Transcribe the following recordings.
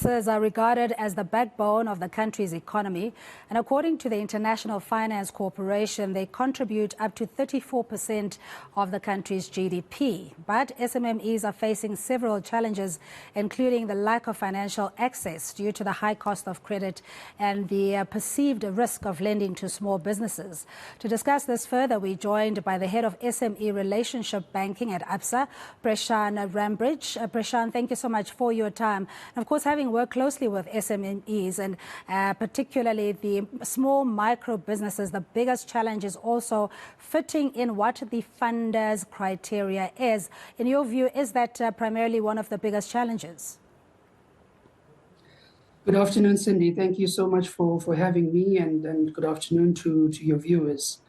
businesses are regarded as the backbone of the country's economy, and according to the International Finance Corporation, they contribute up to 34% of the country's GDP. But SMMEs are facing several challenges, including the lack of financial access due to the high cost of credit and the perceived risk of lending to small businesses. To discuss this further, we're joined by the head of SME Relationship Banking at ABSA, Preshan Rambridge. Preshan, thank you so much for your time. And of course, having worked closely with SMEs and particularly the small micro businesses, the biggest challenge is also fitting in what the funders' criteria is. In your view, is that primarily one of the biggest challenges? Good afternoon, Cindy. Thank you so much for having me, and good afternoon to your viewers.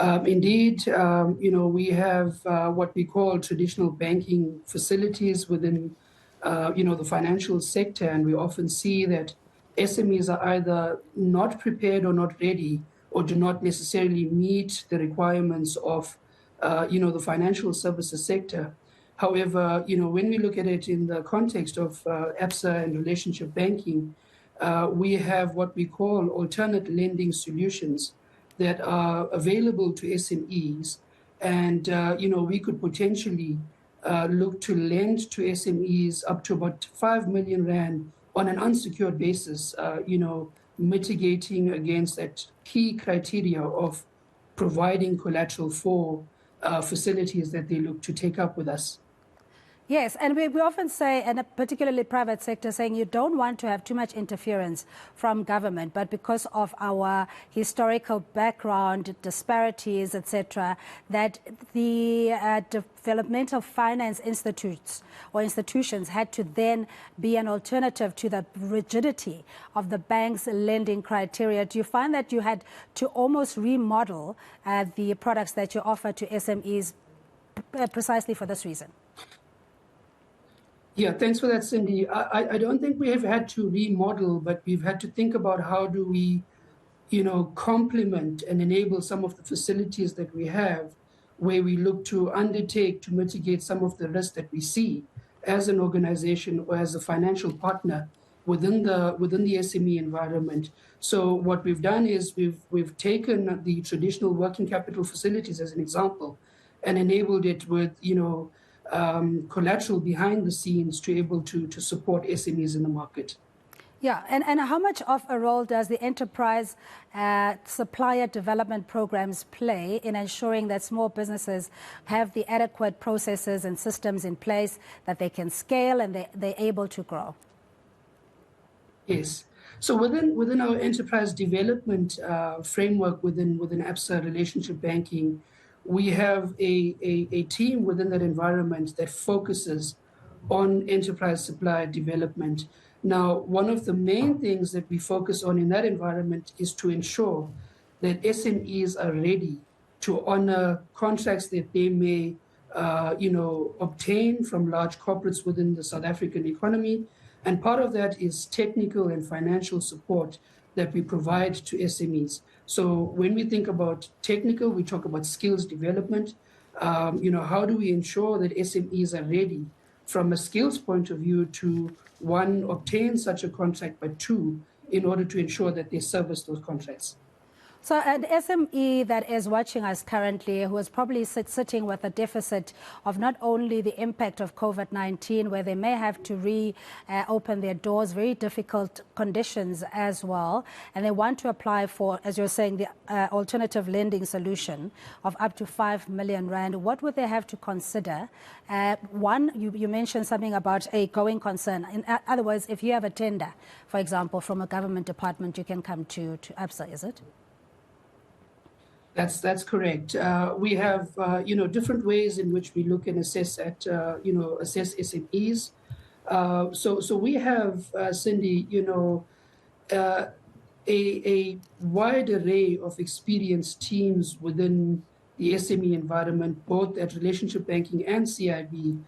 Indeed, we have what we call traditional banking facilities within the financial sector, and we often see that SMEs are either not prepared or not ready, or do not necessarily meet the requirements of the financial services sector. However, when we look at it in the context of ABSA and relationship banking, we have what we call alternate lending solutions that are available to SMEs, and we could potentially look to lend to SMEs up to about 5 million rand on an unsecured basis, mitigating against that key criteria of providing collateral for facilities that they look to take up with us. Yes, and we often say, and particularly private sector, saying you don't want to have too much interference from government, but because of our historical background, disparities, etc., that the developmental finance institutes or institutions had to then be an alternative to the rigidity of the bank's lending criteria. Do you find that you had to almost remodel the products that you offer to SMEs precisely for this reason? Yeah, thanks for that, Cindy. I don't think we have had to remodel, but we've had to think about how do we, complement and enable some of the facilities that we have, where we look to undertake to mitigate some of the risks that we see as an organization or as a financial partner within the SME environment. So what we've done is we've taken the traditional working capital facilities as an example and enabled it with, collateral behind the scenes to able to support SMEs in the market. Yeah, and how much of a role does the enterprise supplier development programs play in ensuring that small businesses have the adequate processes and systems in place that they can scale and they're able to grow? Yes. So within our enterprise development framework within ABSA Relationship Banking, we have a team within that environment that focuses on enterprise supplier development. Now, one of the main things that we focus on in that environment is to ensure that SMEs are ready to honor contracts that they may, obtain from large corporates within the South African economy. And part of that is technical and financial support that we provide to SMEs. So when we think about technical, we talk about skills development. How do we ensure that SMEs are ready from a skills point of view to, one, obtain such a contract, but two, in order to ensure that they service those contracts? So an SME that is watching us currently, who is probably sitting with a deficit of not only the impact of COVID-19, where they may have to reopen their doors, very difficult conditions as well, and they want to apply for, as you're saying, the alternative lending solution of up to 5 million rand, what would they have to consider? One, you mentioned something about a going concern. In other words, if you have a tender, for example, from a government department, you can come to ABSA, is it? That's correct. We have different ways in which we look and assess assess SMEs. So we have, Cindy, a wide array of experienced teams within the SME environment, both at relationship banking and CIB,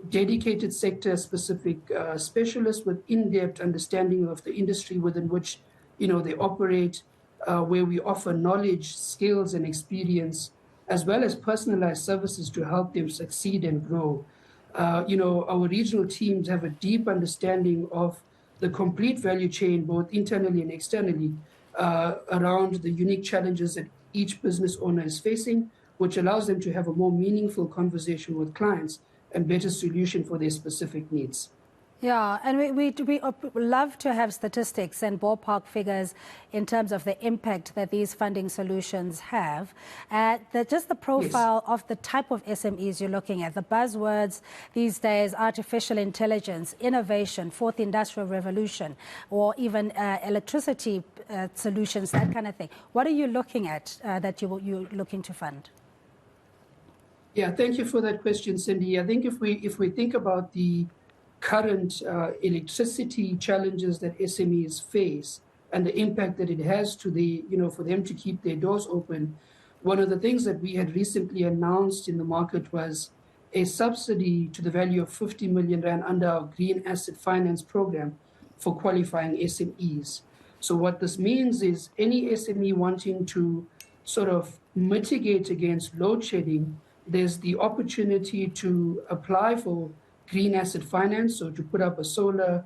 dedicated sector-specific specialists with in-depth understanding of the industry within which they operate. Where we offer knowledge, skills, and experience, as well as personalized services to help them succeed and grow. Our regional teams have a deep understanding of the complete value chain, both internally and externally, around the unique challenges that each business owner is facing, which allows them to have a more meaningful conversation with clients and better solution for their specific needs. Yeah, and we love to have statistics and ballpark figures in terms of the impact that these funding solutions have. Just the profile of the type of SMEs you're looking at, the buzzwords these days, artificial intelligence, innovation, fourth industrial revolution, or even electricity solutions, that kind of thing. What are you looking at that you're looking to fund? Yeah, thank you for that question, Cindy. I think if we think about the current electricity challenges that SMEs face and the impact that it has to for them to keep their doors open, one of the things that we had recently announced in the market was a subsidy to the value of 50 million rand under our green asset finance program for qualifying SMEs. So what this means is any SME wanting to sort of mitigate against load shedding, there's the opportunity to apply for green asset finance, so to put up a solar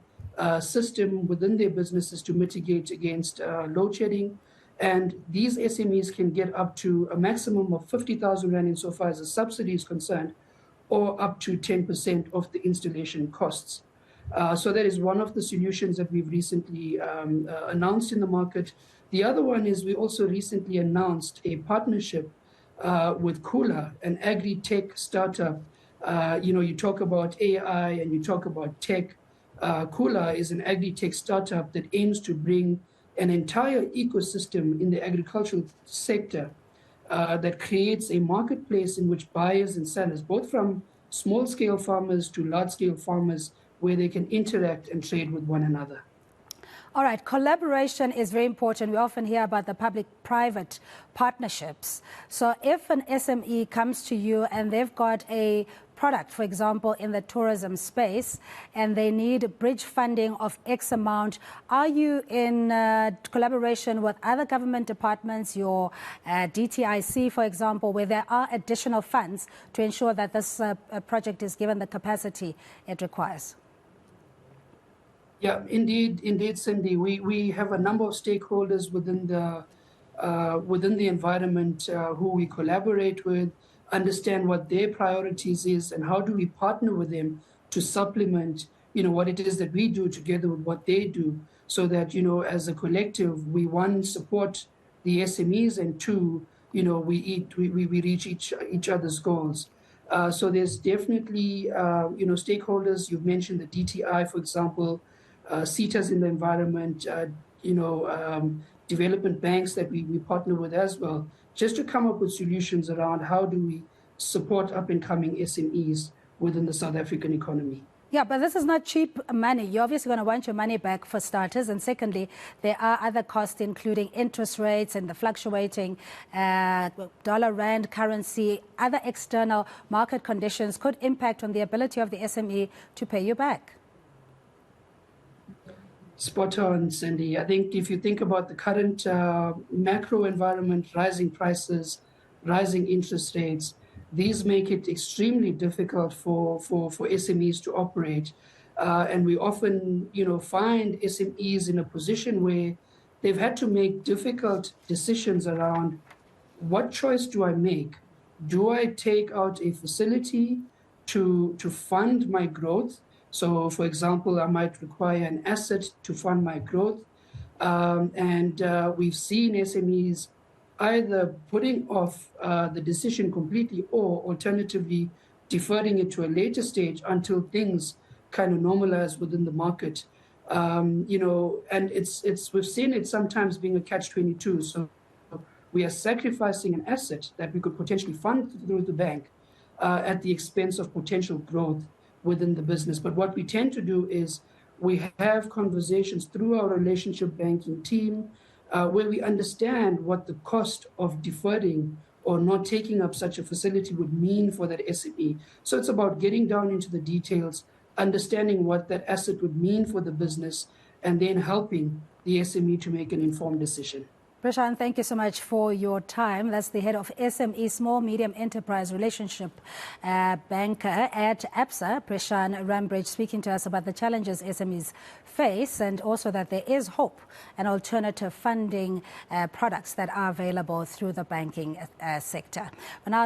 system within their businesses to mitigate against load shedding. And these SMEs can get up to a maximum of 50,000 rand insofar as the subsidy is concerned, or up to 10% of the installation costs. So that is one of the solutions that we've recently announced in the market. The other one is we also recently announced a partnership with Kula, an agri-tech startup. You talk about AI and you talk about tech. Kula is an agri-tech startup that aims to bring an entire ecosystem in the agricultural sector that creates a marketplace in which buyers and sellers, both from small-scale farmers to large-scale farmers, where they can interact and trade with one another. All right, collaboration is very important. We often hear about the public-private partnerships. So if an SME comes to you and they've got a product, for example, in the tourism space, and they need bridge funding of X amount, are you in collaboration with other government departments, your DTIC, for example, where there are additional funds to ensure that this project is given the capacity it requires? Yeah, indeed, Cindy. We have a number of stakeholders within the environment who we collaborate with, understand what their priorities is, and how do we partner with them to supplement, what it is that we do together with what they do, so that, as a collective, we, one, support the SMEs, and two, we reach each other's goals. So there's definitely, stakeholders. You've mentioned the DTI, for example, CETAs in the environment, development banks that we partner with as well, just to come up with solutions around how do we support up-and-coming SMEs within the South African economy. Yeah, but this is not cheap money. You're obviously going to want your money back for starters. And secondly, there are other costs, including interest rates and the fluctuating dollar-rand currency. Other external market conditions could impact on the ability of the SME to pay you back. Spot on, Cindy. I think if you think about the current macro environment, rising prices, rising interest rates, these make it extremely difficult for SMEs to operate. And we often, find SMEs in a position where they've had to make difficult decisions around what choice do I make? Do I take out a facility to fund my growth? So, for example, I might require an asset to fund my growth. And we've seen SMEs either putting off the decision completely, or alternatively deferring it to a later stage until things kind of normalize within the market. And we've seen it sometimes being a catch-22. So we are sacrificing an asset that we could potentially fund through the bank at the expense of potential growth within the business. But what we tend to do is we have conversations through our relationship banking team where we understand what the cost of deferring or not taking up such a facility would mean for that SME. So it's about getting down into the details, understanding what that asset would mean for the business, and then helping the SME to make an informed decision. Preshan, thank you so much for your time. That's the head of SME, Small Medium Enterprise Relationship Banker at ABSA, Preshan Rambridge, speaking to us about the challenges SMEs face and also that there is hope and alternative funding products that are available through the banking sector. Now